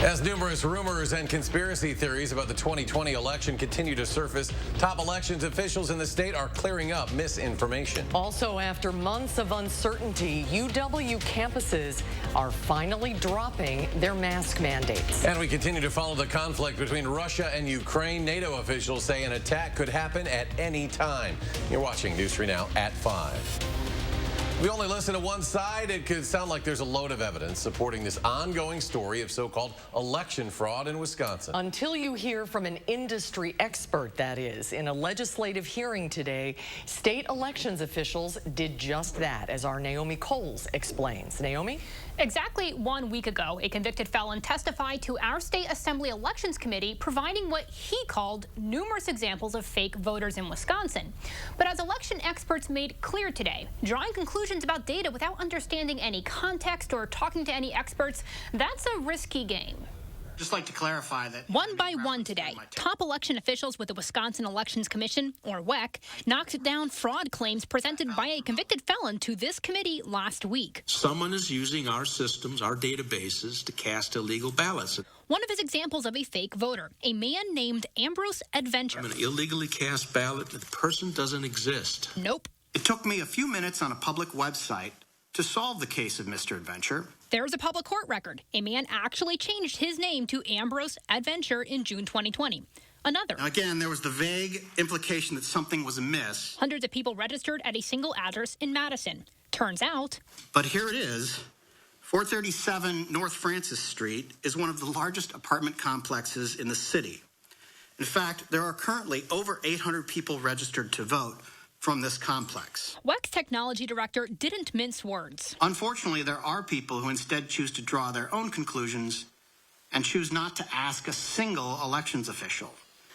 As numerous rumors and conspiracy theories about the 2020 election continue to surface, top elections officials in the state are clearing up misinformation. Also, after months of uncertainty, UW campuses are finally dropping their mask mandates. And we continue to follow the conflict between Russia and Ukraine. NATO officials say an attack could happen at any time. You're watching News 3 Now at 5. If we only listen to one side, it could sound like there's a load of evidence supporting this ongoing story of so-called election fraud in Wisconsin. Until you hear from an industry expert, that is. In a legislative hearing today, state elections officials did just that, as our Naomi Coles explains. Naomi? Exactly 1 week ago, a convicted felon testified to our state assembly elections committee, providing what he called numerous examples of fake voters in Wisconsin. But as election experts made clear today, drawing conclusions about data without understanding any context or talking to any experts, that's a risky game. Just like to clarify that one by one today, top election officials with the Wisconsin Elections Commission, or WEC, knocked down fraud claims presented by a convicted felon to this committee last week. Someone is using our systems, our databases, to cast illegal ballots. One of his examples of a fake voter, a man named Ambrose Adventure. An illegally cast ballot, the person doesn't exist. Nope. It took me a few minutes on a public website to solve the case of Mr. Adventure. There's a public court record. A man actually changed his name to Ambrose Adventure in June 2020. Another. Now again, there was the vague implication that something was amiss. Hundreds of people registered at a single address in Madison. Turns out. But here it is. 437 North Francis Street is one of the largest apartment complexes in the city. In fact, there are currently over 800 people registered to vote from this complex. WEC's technology director didn't mince words. Unfortunately, there are people who instead choose to draw their own conclusions and choose not to ask a single elections official.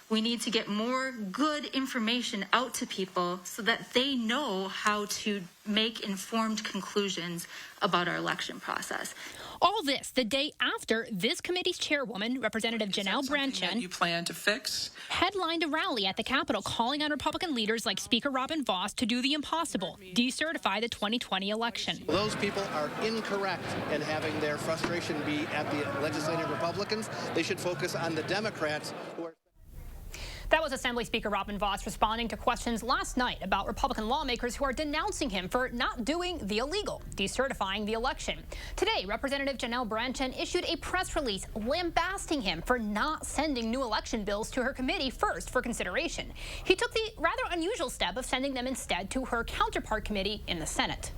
We need to get more good information out to people so that they know how to make informed conclusions about our election process. All this the day after this committee's chairwoman, Representative Janelle Branchen, you plan to fix? Headlined a rally at the Capitol calling on Republican leaders like Speaker Robin Vos to do the impossible, decertify the 2020 election. Those people are incorrect in having their frustration be at the legislative Republicans. They should focus on the Democrats who are... That was Assembly Speaker Robin Vos responding to questions last night about Republican lawmakers who are denouncing him for not doing the illegal, decertifying the election. Today, Representative Janelle Branchen issued a press release lambasting him for not sending new election bills to her committee first for consideration. He took the rather unusual step of sending them instead to her counterpart committee in the Senate.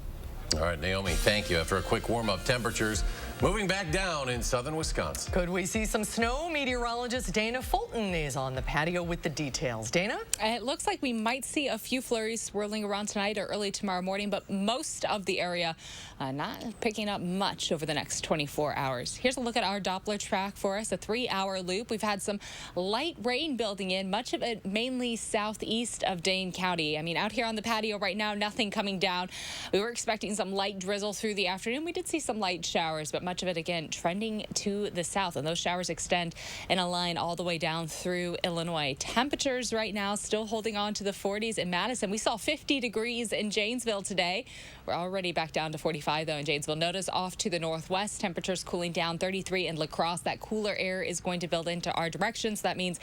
All right, Naomi, thank you. After a quick warm-up, temperatures moving back down in southern Wisconsin. Could we see some snow? Meteorologist Dana Fulton is on the patio with the details. Dana? It looks like we might see a few flurries swirling around tonight or early tomorrow morning, but most of the area not picking up much over the next 24 hours. Here's a look at our Doppler track for us, a 3-hour loop. We've had some light rain building in, much of it mainly southeast of Dane County. I mean, out here on the patio right now, nothing coming down. We were expecting some light drizzle through the afternoon. We did see some light showers, but much of it, again, trending to the south, and those showers extend in a line all the way down through Illinois. Temperatures right now still holding on to the 40s in Madison. We saw 50 degrees in Janesville today. We're already back down to 45, though, in Janesville. Notice off to the northwest, temperatures cooling down, 33 in La Crosse. That cooler air is going to build into our direction, so that means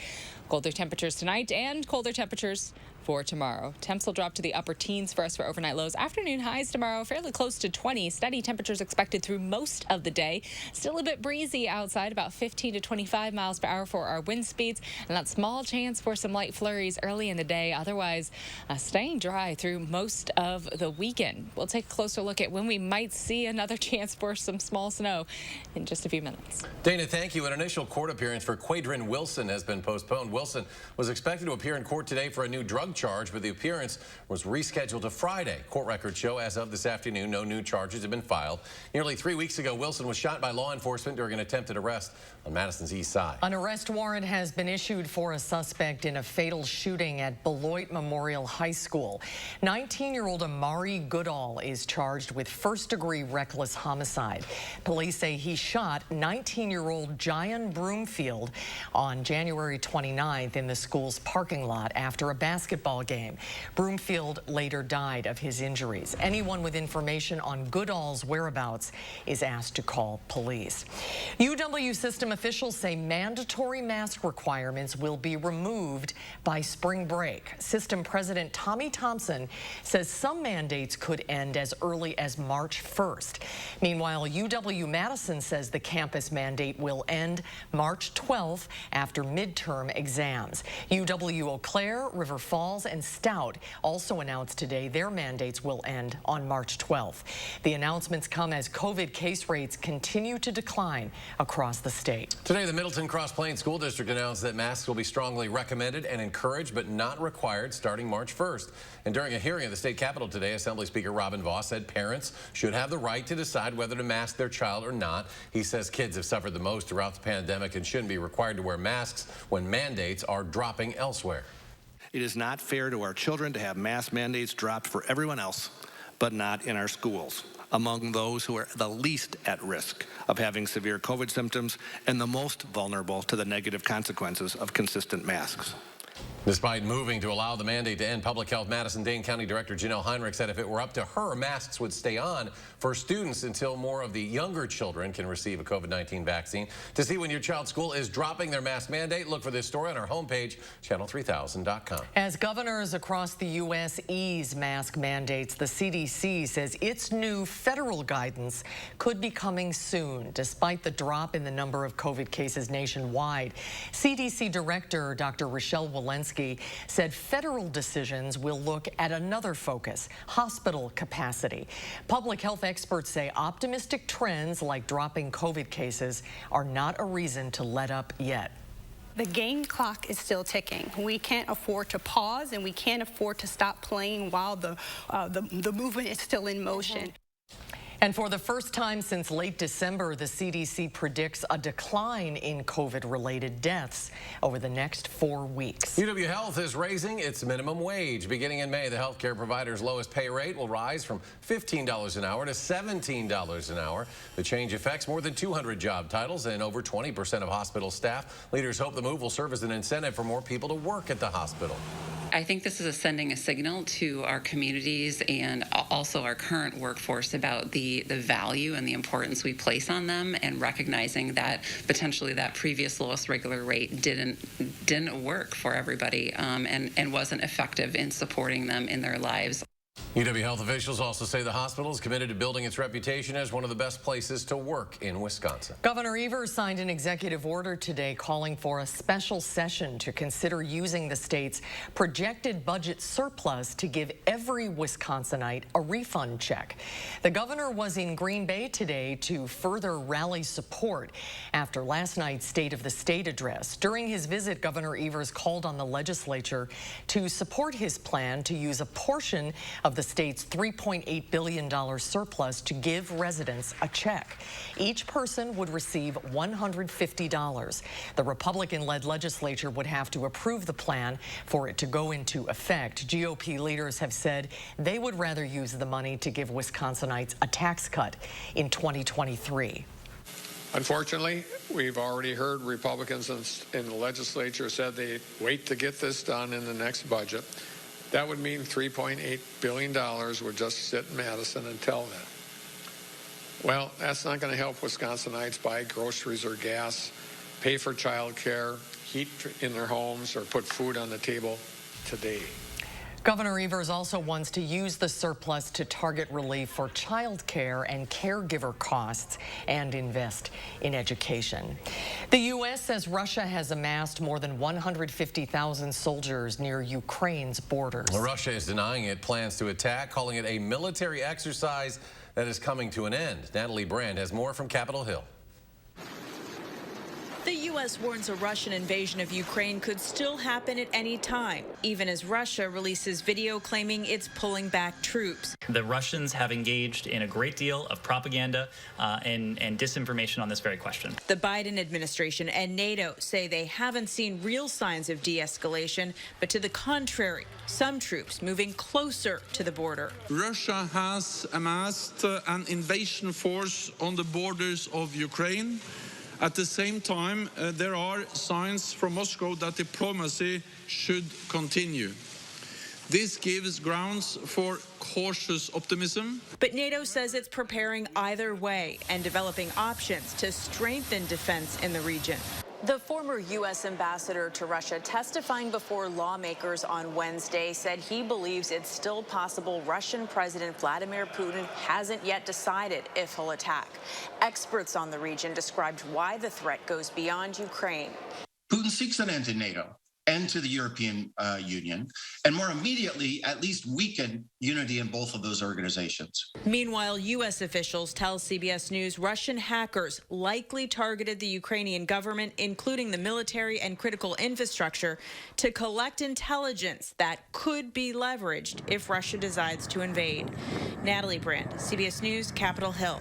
colder temperatures tonight and colder temperatures for tomorrow. Temps will drop to the upper teens for us for overnight lows. Afternoon highs tomorrow, fairly close to 20. Steady temperatures expected through most of the day. Still a bit breezy outside, about 15 to 25 miles per hour for our wind speeds, and that small chance for some light flurries early in the day. Otherwise, staying dry through most of the weekend. We'll take a closer look at when we might see another chance for some small snow in just a few minutes. Dana, thank you. An initial court appearance for Quadrin Wilson has been postponed. Wilson was expected to appear in court today for a new drug charge, but the appearance was rescheduled to Friday. Court records show as of this afternoon, no new charges have been filed. Nearly 3 weeks ago, Wilson was shot by law enforcement during an attempted arrest on Madison's east side. An arrest warrant has been issued for a suspect in a fatal shooting at Beloit Memorial High School. 19-year-old Amari Goodall is charged with first-degree reckless homicide. Police say he shot 19-year-old Jian Broomfield on January 29th in the school's parking lot after a basketball football game. Broomfield later died of his injuries. Anyone with information on Goodall's whereabouts is asked to call police. UW system officials say mandatory mask requirements will be removed by spring break. System President Tommy Thompson says some mandates could end as early as March 1st. Meanwhile, UW-Madison says the campus mandate will end March 12th after midterm exams. UW-Eau Claire, River Falls, and Stout also announced today their mandates will end on March 12th. The announcements come as COVID case rates continue to decline across the state. Today, the Middleton Cross Plains School District announced that masks will be strongly recommended and encouraged, but not required starting March 1st. And during a hearing at the state capitol today, Assembly Speaker Robin Vos said parents should have the right to decide whether to mask their child or not. He says kids have suffered the most throughout the pandemic and shouldn't be required to wear masks when mandates are dropping elsewhere. It is not fair to our children to have mask mandates dropped for everyone else, but not in our schools, among those who are the least at risk of having severe COVID symptoms and the most vulnerable to the negative consequences of consistent masks. Despite moving to allow the mandate to end, Public Health Madison-Dane County Director Janelle Heinrich said if it were up to her, masks would stay on for students until more of the younger children can receive a COVID-19 vaccine. To see when your child's school is dropping their mask mandate, look for this story on our homepage, channel3000.com. As governors across the U.S. ease mask mandates, the CDC says its new federal guidance could be coming soon, despite the drop in the number of COVID cases nationwide. CDC Director Dr. Rochelle Walensky said federal decisions will look at another focus, hospital capacity. Public health experts say optimistic trends like dropping COVID cases are not a reason to let up yet. The game clock is still ticking. We can't afford to pause, and we can't afford to stop playing while the movement is still in motion. And for the first time since late December, the CDC predicts a decline in COVID-related deaths over the next 4 weeks. UW Health is raising its minimum wage. Beginning in May, the healthcare provider's lowest pay rate will rise from $15 an hour to $17 an hour. The change affects more than 200 job titles and over 20% of hospital staff. Leaders hope the move will serve as an incentive for more people to work at the hospital. I think this is sending a signal to our communities and also our current workforce about the value and the importance we place on them, and recognizing that potentially that previous lowest regular rate didn't work for everybody and wasn't effective in supporting them in their lives. UW Health officials also say the hospital is committed to building its reputation as one of the best places to work in Wisconsin. Governor Evers signed an executive order today calling for a special session to consider using the state's projected budget surplus to give every Wisconsinite a refund check. The governor was in Green Bay today to further rally support after last night's State of the State address. During his visit, Governor Evers called on the legislature to support his plan to use a portion of the state's $3.8 billion surplus to give residents a check. Each person would receive $150. The Republican-led legislature would have to approve the plan for it to go into effect. GOP leaders have said they would rather use the money to give Wisconsinites a tax cut in 2023. Unfortunately, we've already heard Republicans in the legislature said they'd wait to get this done in the next budget. That would mean $3.8 billion would just sit in Madison until then. Well, that's not going to help Wisconsinites buy groceries or gas, pay for child care, heat in their homes, or put food on the table today. Governor Evers also wants to use the surplus to target relief for child care and caregiver costs and invest in education. The U.S. says Russia has amassed more than 150,000 soldiers near Ukraine's borders. Russia is denying it plans to attack, calling it a military exercise that is coming to an end. Natalie Brand has more from Capitol Hill. The U.S. warns a Russian invasion of Ukraine could still happen at any time, even as Russia releases video claiming it's pulling back troops. The Russians have engaged in a great deal of propaganda and disinformation on this very question. The Biden administration and NATO say they haven't seen real signs of de-escalation, but to the contrary, some troops moving closer to the border. Russia has amassed an invasion force on the borders of Ukraine. At the same time, there are signs from Moscow that diplomacy should continue. This gives grounds for cautious optimism. But NATO says it's preparing either way and developing options to strengthen defense in the region. The former U.S. ambassador to Russia testifying before lawmakers on Wednesday said he believes it's still possible Russian President Vladimir Putin hasn't yet decided if he'll attack. Experts on the region described why the threat goes beyond Ukraine. Putin seeks an end to NATO and to the European Union, and more immediately, at least weaken unity in both of those organizations. Meanwhile, U.S. officials tell CBS News Russian hackers likely targeted the Ukrainian government, including the military and critical infrastructure, to collect intelligence that could be leveraged if Russia decides to invade. Natalie Brand, CBS News, Capitol Hill.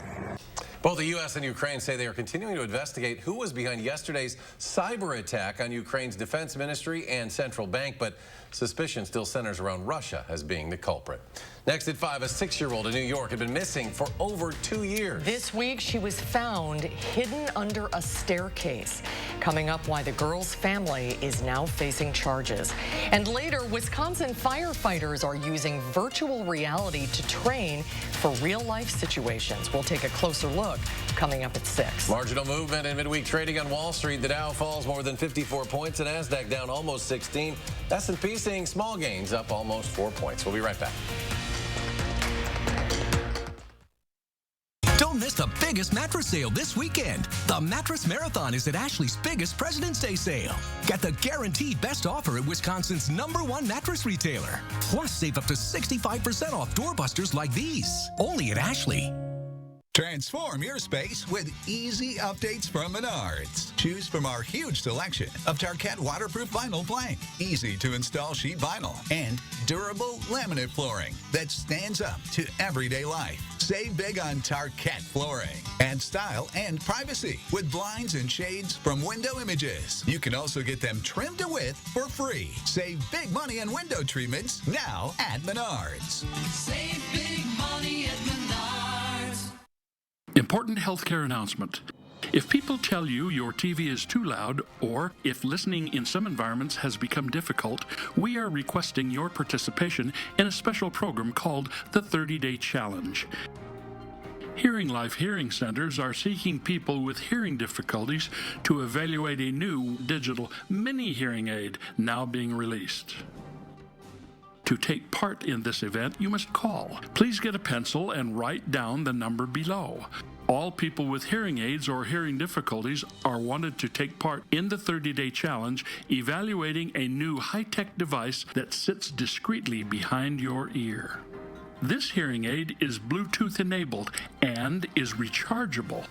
Both the U.S. and Ukraine say they are continuing to investigate who was behind yesterday's cyber attack on Ukraine's defense ministry and central bank, but suspicion still centers around Russia as being the culprit. Next at 5, a 6-year-old in New York had been missing for over 2 years. This week, she was found hidden under a staircase. Coming up, why the girl's family is now facing charges. And later, Wisconsin firefighters are using virtual reality to train for real-life situations. We'll take a closer look coming up at 6. Marginal movement in midweek trading on Wall Street. The Dow falls more than 54 points, and NASDAQ down almost 16. S&P seeing small gains, up almost 4 points. We'll be right back. Don't miss the biggest mattress sale this weekend. The Mattress Marathon is at Ashley's biggest President's Day sale. Get the guaranteed best offer at Wisconsin's #1 mattress retailer. Plus, save up to 65% off doorbusters like these. Only at Ashley. Transform your space with easy updates from Menards. Choose from our huge selection of Tarkett waterproof vinyl plank, easy to install sheet vinyl, and durable laminate flooring that stands up to everyday life. Save big on Tarkett flooring. Add style and privacy with blinds and shades from Window Images. You can also get them trimmed to width for free. Save big money on window treatments now at Menards. Save big money at Menards. Important healthcare announcement. If people tell you your TV is too loud, or if listening in some environments has become difficult, we are requesting your participation in a special program called the 30-Day Challenge. Hearing Life Hearing Centers are seeking people with hearing difficulties to evaluate a new digital mini hearing aid now being released. To take part in this event, you must call. Please get a pencil and write down the number below. All people with hearing aids or hearing difficulties are wanted to take part in the 30-Day Challenge, evaluating a new high-tech device that sits discreetly behind your ear. This hearing aid is Bluetooth enabled and is rechargeable.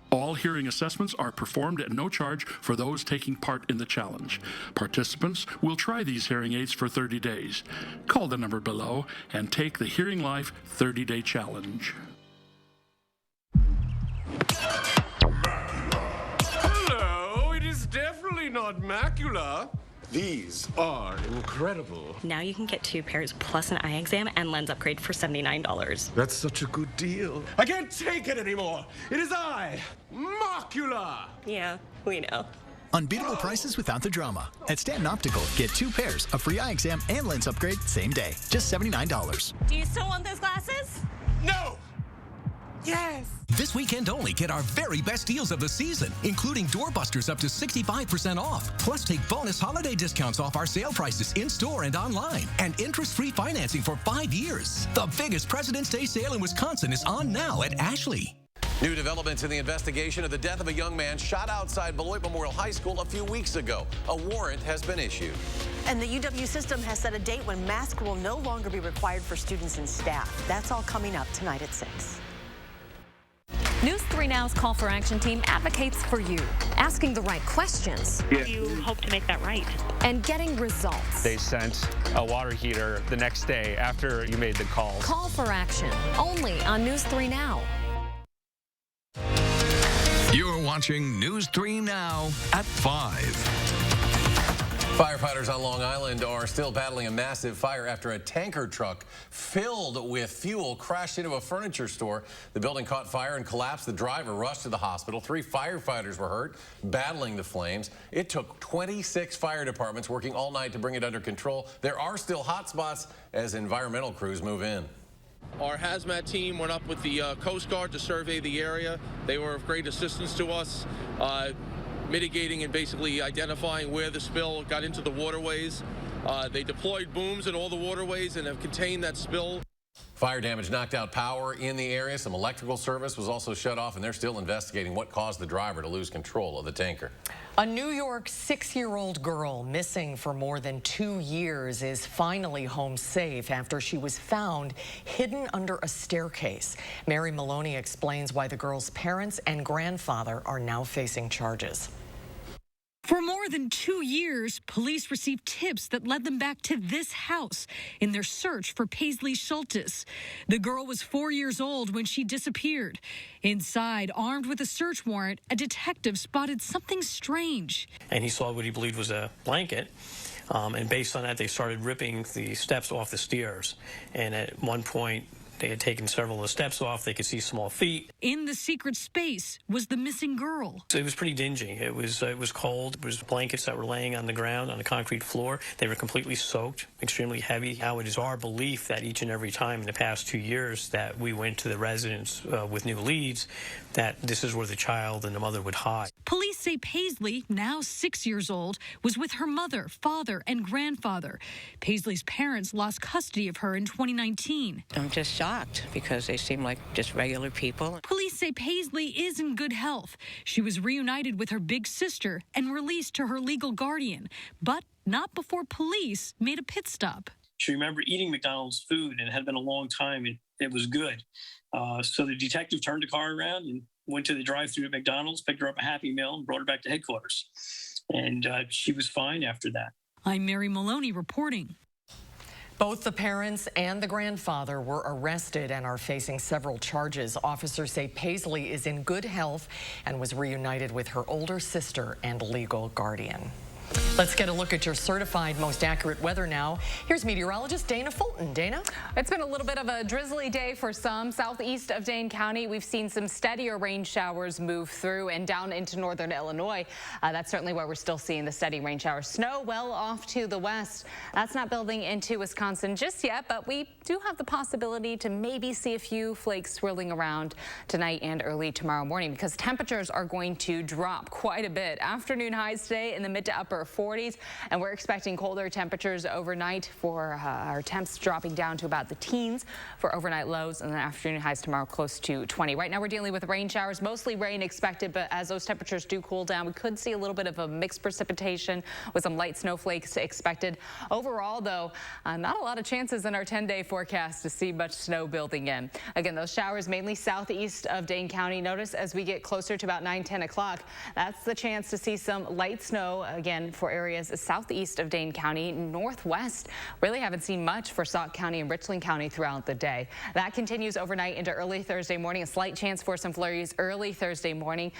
All hearing assessments are performed at no charge for those taking part in the challenge. Participants will try these hearing aids for 30 days. Call the number below and take the Hearing Life 30-Day Challenge. Hello, it is definitely not macula. These are incredible. Now you can get 2 pairs plus an eye exam and lens upgrade for $79. That's such a good deal. I can't take it anymore. It is macula. Yeah, we know. Unbeatable prices without the drama. At Stanton Optical, get 2 pairs, a free eye exam, and lens upgrade same day. Just $79. Do you still want those glasses? No! Yes! This weekend only, get our very best deals of the season, including doorbusters up to 65% off. Plus, take bonus holiday discounts off our sale prices in-store and online. And interest-free financing for 5 years. The biggest President's Day sale in Wisconsin is on now at Ashley. New developments in the investigation of the death of a young man shot outside Beloit Memorial High School a few weeks ago. A warrant has been issued. And the UW system has set a date when masks will no longer be required for students and staff. That's all coming up tonight at 6. News 3 Now's Call for Action team advocates for you, asking the right questions. Yeah. You hope to make that right. And getting results. They sent a water heater the next day after you made the call. Call for Action, only on News 3 Now. You're watching News 3 Now at 5. Firefighters on Long Island are still battling a massive fire after a tanker truck filled with fuel crashed into a furniture store. The building caught fire and collapsed. The driver rushed to the hospital. 3 firefighters were hurt, battling the flames. It took 26 fire departments working all night to bring it under control. There are still hot spots as environmental crews move in. Our hazmat team went up with the Coast Guard to survey the area. They were of great assistance to us, mitigating and basically identifying where the spill got into the waterways. They deployed booms in all the waterways and have contained that spill. Fire damage knocked out power in the area. Some electrical service was also shut off, and they're still investigating what caused the driver to lose control of the tanker. A New York 6-year-old girl missing for more than 2 years is finally home safe after she was found hidden under a staircase. Mary Maloney explains why the girl's parents and grandfather are now facing charges. For more than 2 years, police received tips that led them back to this house in their search for Paisley Schultes. The girl was 4 years old when she disappeared. Inside, armed with a search warrant, a detective spotted something strange. And he saw what he believed was a blanket. And based on that, they started ripping the steps off the stairs. And at one point, they had taken several of the steps off. They could see small feet. In the secret space was the missing girl. It was pretty dingy. It was cold. It was blankets that were laying on the ground on the concrete floor. They were completely soaked, extremely heavy. Now it is our belief that each and every time in the past 2 years that we went to the residence with new leads, that this is where the child and the mother would hide. Police say Paisley, now 6 years old, was with her mother, father, and grandfather. Paisley's parents lost custody of her in 2019. I'm just shocked because they seem like just regular people. Police say Paisley is in good health. She was reunited with her big sister and released to her legal guardian, but not before police made a pit stop. She remembered eating McDonald's food, and it had been a long time, and it was good. So the detective turned the car around and went to the drive-thru at McDonald's, picked her up a Happy Meal, and brought her back to headquarters. And she was fine after that. I'm Mary Maloney reporting. Both the parents and the grandfather were arrested and are facing several charges. Officers say Paisley is in good health and was reunited with her older sister and legal guardian. Let's get a look at your certified most accurate weather now. Here's meteorologist Dana Fulton. Dana? It's been a little bit of a drizzly day for some. Southeast of Dane County, we've seen some steadier rain showers move through and down into northern Illinois. That's certainly where we're still seeing the steady rain showers. Snow well off to the west. That's not building into Wisconsin just yet, but we do have the possibility to maybe see a few flakes swirling around tonight and early tomorrow morning because temperatures are going to drop quite a bit. Afternoon highs today in the mid to upper 40s, and we're expecting colder temperatures overnight for our temps dropping down to about the teens for overnight lows, and then afternoon highs tomorrow close to 20. Right now we're dealing with rain showers, mostly rain expected, but as those temperatures do cool down, we could see a little bit of a mixed precipitation with some light snowflakes expected. Overall, though, not a lot of chances in our 10-day forecast to see much snow building in. Again, those showers mainly southeast of Dane County. Notice as we get closer to about 9-10 o'clock, that's the chance to see some light snow again for areas southeast of Dane County. Northwest, really haven't seen much for Sauk County and Richland County throughout the day. That continues overnight into early Thursday morning. A slight chance for some flurries early Thursday morning.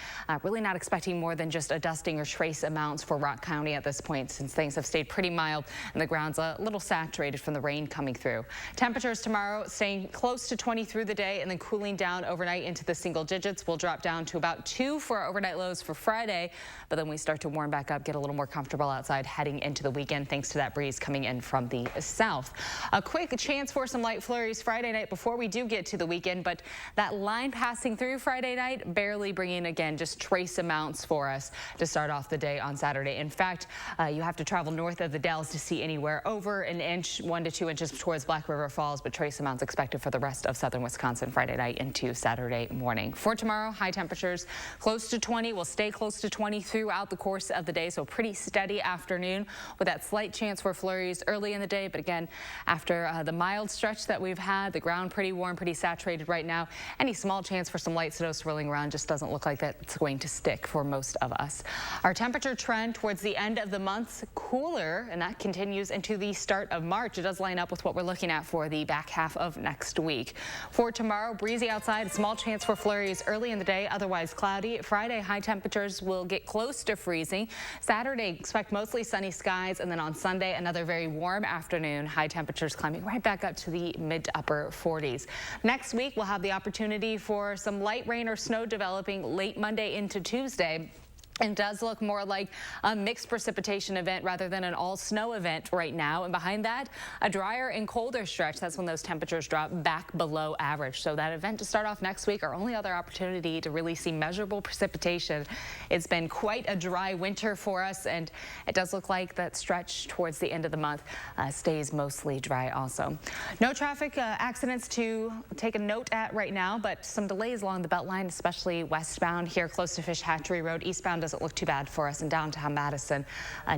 Really not expecting more than just a dusting or trace amounts for Rock County at this point, since things have stayed pretty mild and the ground's a little saturated from the rain coming through. Temperatures tomorrow staying close to 20 through the day and then cooling down overnight into the single digits. We'll drop down to about 2 for our overnight lows for Friday, but then we start to warm back up, get a little more comfortable outside heading into the weekend thanks to that breeze coming in from the south. A quick chance for some light flurries Friday night before we do get to the weekend, but that line passing through Friday night barely bringing again just trace amounts for us to start off the day on Saturday. In fact, you have to travel north of the Dells to see anywhere over an inch, 1 to 2 inches towards Black River Falls, but trace amounts expected for the rest of southern Wisconsin Friday night into Saturday morning. For tomorrow, high temperatures close to 20. We'll stay close to 20 throughout the course of the day, so pretty steady afternoon with that slight chance for flurries early in the day. But again, after the mild stretch that we've had, the ground pretty warm, pretty saturated right now. Any small chance for some light snow swirling around just doesn't look like that's going to stick for most of us. Our temperature trend towards the end of the month, cooler, and that continues into the start of March. It does line up with what we're looking at for the back half of next week. For tomorrow, breezy outside, a small chance for flurries early in the day, otherwise cloudy. Friday, high temperatures will get close to freezing. Saturday, expect expect mostly sunny skies, and then on Sunday, another very warm afternoon. High temperatures climbing right back up to the mid to upper 40s. Next week, we'll have the opportunity for some light rain or snow developing late Monday into Tuesday. It does look more like a mixed precipitation event rather than an all snow event right now. And behind that, a drier and colder stretch. That's when those temperatures drop back below average. So that event to start off next week, our only other opportunity to really see measurable precipitation. It's been quite a dry winter for us, and it does look like that stretch towards the end of the month stays mostly dry also. No traffic accidents to take a note at right now, but some delays along the Beltline, especially westbound here close to Fish Hatchery Road. Eastbound doesn't look too bad for us in downtown Madison.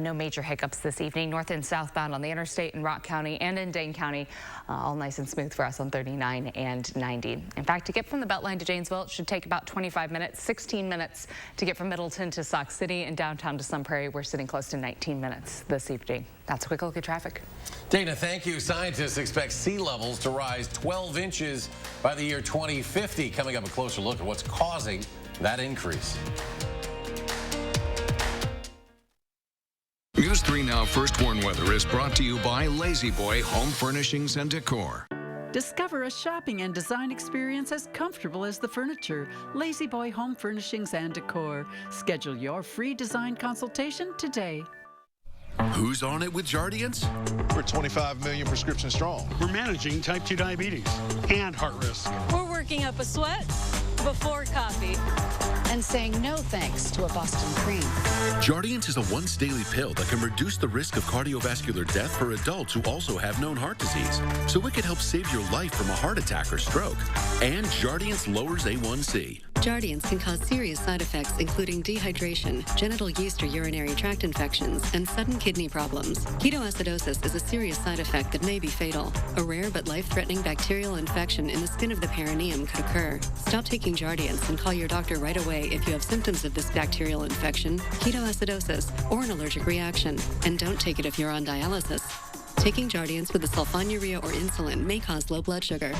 No major hiccups this evening. North and southbound on the interstate in Rock County and in Dane County, all nice and smooth for us on 39 and 90. In fact, to get from the Beltline to Janesville, it should take about 25 minutes, 16 minutes to get from Middleton to Sauk City, and downtown to Sun Prairie. We're sitting close to 19 minutes this evening. That's a quick look at traffic. Dana, thank you. Scientists expect sea levels to rise 12 inches by the year 2050. Coming up, a closer look at what's causing that increase. News 3 Now First Warn Weather is brought to you by Lazy Boy Home Furnishings and Decor. Discover a shopping and design experience as comfortable as the furniture. Lazy Boy Home Furnishings and Decor. Schedule your free design consultation today. Who's on it with Jardiance? We're 25 million prescriptions strong. We're managing type 2 diabetes and heart risk. We're working up a sweat before coffee and saying no thanks to a Boston cream. Jardiance is a once daily pill that can reduce the risk of cardiovascular death for adults who also have known heart disease. So it could help save your life from a heart attack or stroke. And Jardiance lowers A1C. Jardiance can cause serious side effects, including dehydration, genital yeast or urinary tract infections, and sudden kidney problems. Ketoacidosis is a serious side effect that may be fatal. A rare but life-threatening bacterial infection in the skin of the perineum could occur. Stop taking Jardiance and call your doctor right away if you have symptoms of this bacterial infection, ketoacidosis, or an allergic reaction. And don't take it if you're on dialysis. Taking Jardiance with a sulfonylurea or insulin may cause low blood sugar.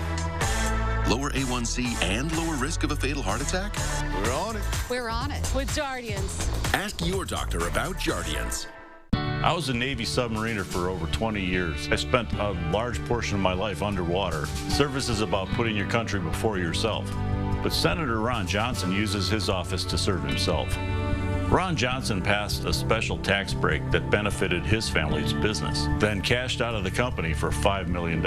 Lower A1C and lower risk of a fatal heart attack? We're on it. We're on it with Jardiance. Ask your doctor about Jardiance. I was a Navy submariner for over 20 years. I spent a large portion of my life underwater. Service is about putting your country before yourself. But Senator Ron Johnson uses his office to serve himself. Ron Johnson passed a special tax break that benefited his family's business, then cashed out of the company for $5 million.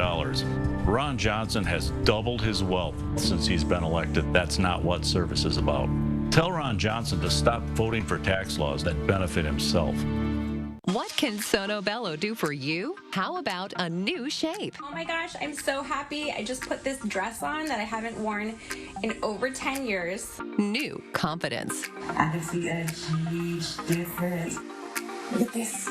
Ron Johnson has doubled his wealth since he's been elected. That's not what service is about. Tell Ron Johnson to stop voting for tax laws that benefit himself. What can Sono Bello do for you? How about a new shape? Oh my gosh, I'm so happy. I just put this dress on that I haven't worn in over 10 years. New confidence. I can see a huge difference. Look at this.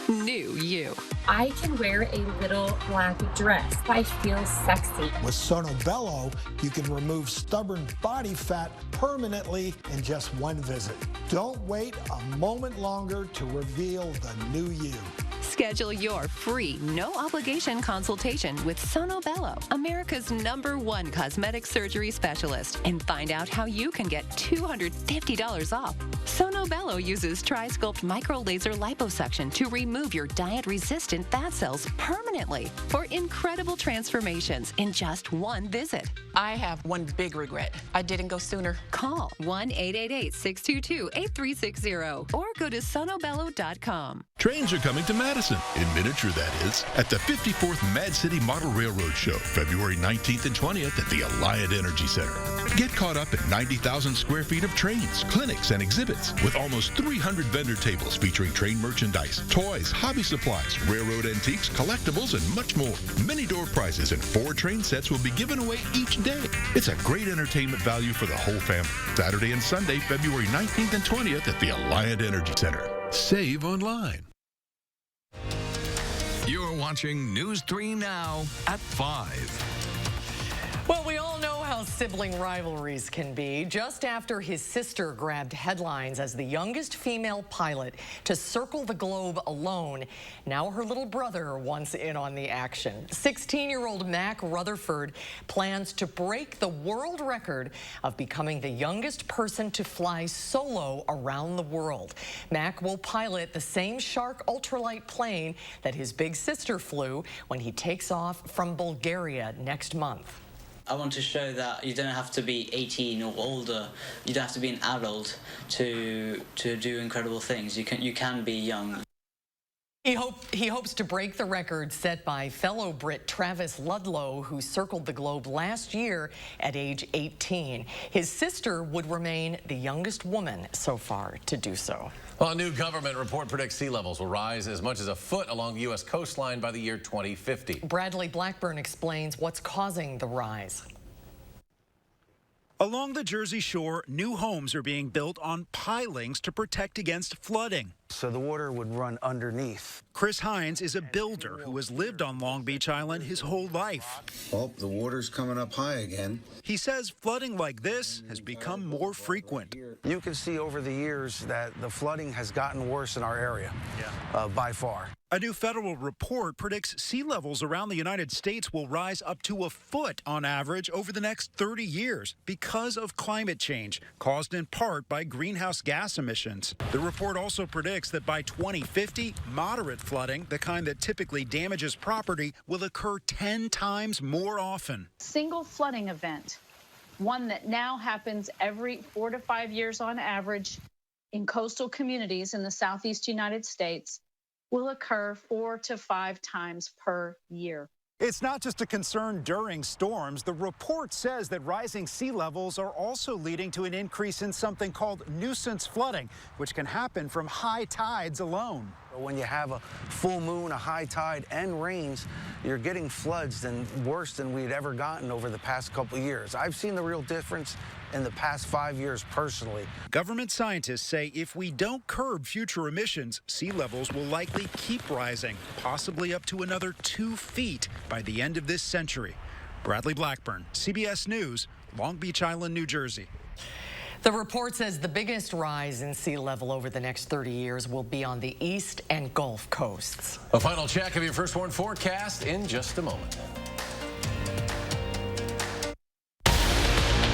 New you. I can wear a little black dress. I feel sexy. With Sono Bello, you can remove stubborn body fat permanently in just one visit. Don't wait a moment longer to reveal the new you. Schedule your free, no-obligation consultation with Sono Bello, America's #1 cosmetic surgery specialist, and find out how you can get $250 off. Sono Bello uses Tri-Sculpt micro-laser liposuction to remove your diet-resistant fat cells permanently for incredible transformations in just one visit. I have one big regret. I didn't go sooner. Call 1-888-622-8360 or go to sonobello.com. Trains are coming to Madison, in miniature that is, at the 54th Mad City Model Railroad Show, February 19th and 20th at the Alliant Energy Center. Get caught up in 90,000 square feet of trains, clinics, and exhibits with almost 300 vendor tables featuring train merchandise, toys, hobby supplies, railroad antiques, collectibles, and much more. Many door prizes and 4 train sets will be given away each day. It's a great entertainment value for the whole family. Saturday and Sunday, February 19th and 20th at the Alliant Energy Center. Save online. You're watching News 3 Now at 5. Well, we all know how how sibling rivalries can be. Just after his sister grabbed headlines as the youngest female pilot to circle the globe alone, now her little brother wants in on the action. 16-year-old Mac Rutherford plans to break the world record of becoming the youngest person to fly solo around the world. Mac will pilot the same Shark ultralight plane that his big sister flew when he takes off from Bulgaria next month. I want to show that you don't have to be 18 or older. You don't have to be an adult to do incredible things. You can be young. He hopes to break the record set by fellow Brit Travis Ludlow, who circled the globe last year at age 18. His sister would remain the youngest woman so far to do so. Well, a new government report predicts sea levels will rise as much as a foot along the U.S. coastline by the year 2050. Bradley Blackburn explains what's causing the rise. Along the Jersey Shore, new homes are being built on pilings to protect against flooding. So the water would run underneath. Chris Hines is a builder who has lived on Long Beach Island his whole life. Oh, the water's coming up high again. He says flooding like this has become more frequent. You can see over the years that the flooding has gotten worse in our area, by far. A new federal report predicts sea levels around the United States will rise up to a foot on average over the next 30 years because of climate change, caused in part by greenhouse gas emissions. The report also predicts that by 2050, moderate flooding, the kind that typically damages property, will occur 10 times more often. Single flooding event, one that now happens every 4 to 5 years on average in coastal communities in the southeast United States, will occur 4 to 5 times per year. It's not just a concern during storms. The report says that rising sea levels are also leading to an increase in something called nuisance flooding, which can happen from high tides alone. When you have a full moon, a high tide, and rains, you're getting floods worse than we'd ever gotten over the past couple of years. I've seen the real difference in the past 5 years personally. Government scientists say if we don't curb future emissions, sea levels will likely keep rising, possibly up to another 2 feet by the end of this century. Bradley Blackburn, CBS News, Long Beach Island, New Jersey. The report says the biggest rise in sea level over the next 30 years will be on the east and Gulf coasts. A final check of your first warn forecast in just a moment.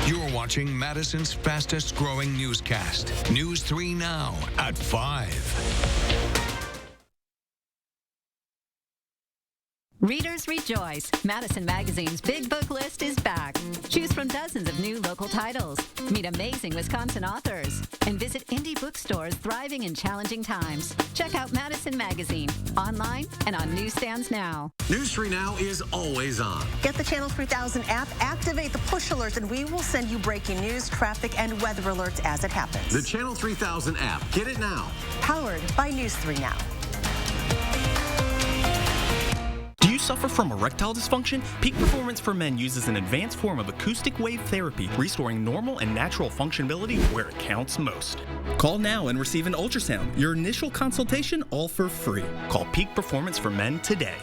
You're watching Madison's fastest growing newscast. News 3 Now at 5. Readers rejoice! Madison Magazine's Big Book List is back. Choose from dozens of new local titles. Meet amazing Wisconsin authors. And visit indie bookstores thriving in challenging times. Check out Madison Magazine, online and on newsstands now. News 3 Now is always on. Get the Channel 3000 app, activate the push alerts, and we will send you breaking news, traffic, and weather alerts as it happens. The Channel 3000 app. Get it now. Powered by News 3 Now. Do you suffer from erectile dysfunction? Peak Performance for Men uses an advanced form of acoustic wave therapy, restoring normal and natural functionality where it counts most. Call now and receive an ultrasound. Your initial consultation all for free. Call Peak Performance for Men today.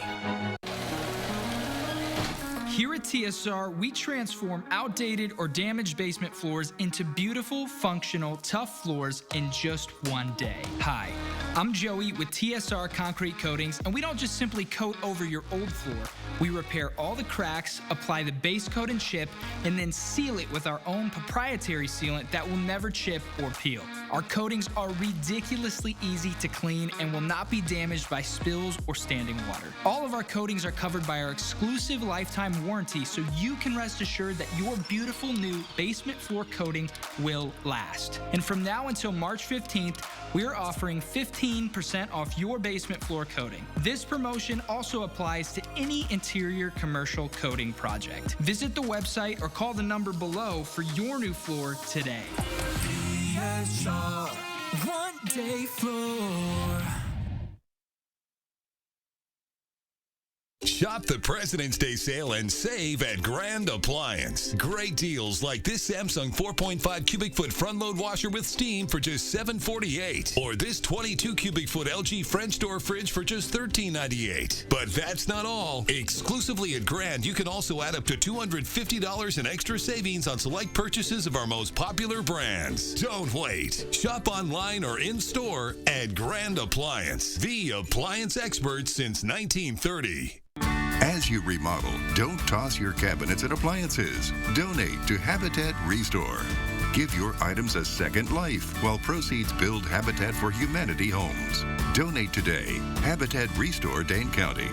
Here at TSR, we transform outdated or damaged basement floors into beautiful, functional, tough floors in just one day. Hi, I'm Joey with TSR Concrete Coatings, and we don't just simply coat over your old floor. We repair all the cracks, apply the base coat and chip, and then seal it with our own proprietary sealant that will never chip or peel. Our coatings are ridiculously easy to clean and will not be damaged by spills or standing water. All of our coatings are covered by our exclusive lifetime warranty, so you can rest assured that your beautiful new basement floor coating will last. And from now until March 15th, we're offering 15% off your basement floor coating. This promotion also applies to any interior commercial coating project. Visit the website or call the number below for your new floor today. TSR, one day floor. Shop the President's Day sale and save at Grand Appliance. Great deals like this Samsung 4.5 cubic foot front load washer with steam for just $748, or this 22 cubic foot LG French door fridge for just $13.98. But that's not all. Exclusively at Grand, you can also add up to $250 in extra savings on select purchases of our most popular brands. Don't wait. Shop online or in store at Grand Appliance, the appliance expert since 1930. As you remodel, don't toss your cabinets and appliances. Donate to Habitat Restore. Give your items a second life while proceeds build Habitat for Humanity homes. Donate today. Habitat Restore, Dane County.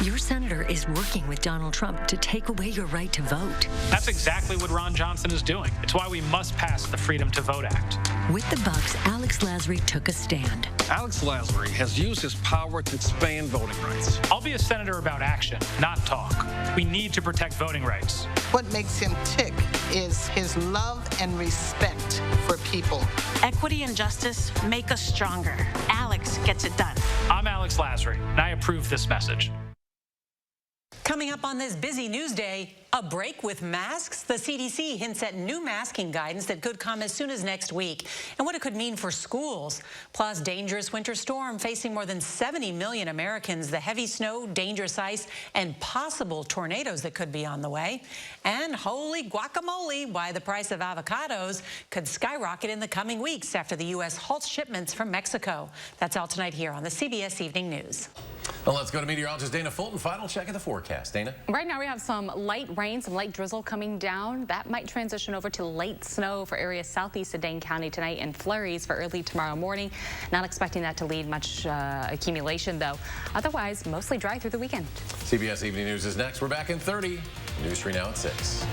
Your senator is working with Donald Trump to take away your right to vote. That's exactly what Ron Johnson is doing. It's why we must pass the Freedom to Vote Act. With the Bucks, Alex Lasry took a stand. Alex Lasry has used his power to expand voting rights. I'll be a senator about action, not talk. We need to protect voting rights. What makes him tick is his love and respect for people. Equity and justice make us stronger. Alex gets it done. I'm Alex Lasry, and I approve this message. Coming up on this busy news day, a break with masks. The CDC hints at new masking guidance that could come as soon as next week, and what it could mean for schools. Plus, dangerous winter storm facing more than 70 million Americans, the heavy snow, dangerous ice, and possible tornadoes that could be on the way. And holy guacamole, why the price of avocados could skyrocket in the coming weeks after the U.S. halts shipments from Mexico. That's all tonight here on the CBS Evening News. Well, let's go to meteorologist Dana Fulton. Final check of the forecast. Dana? Right now we have some light rain, some light drizzle coming down. That might transition over to late snow for areas southeast of Dane County tonight and flurries for early tomorrow morning. Not expecting that to lead much accumulation, though. Otherwise, mostly dry through the weekend. CBS Evening News is next. We're back in 30. News 3 now at 6.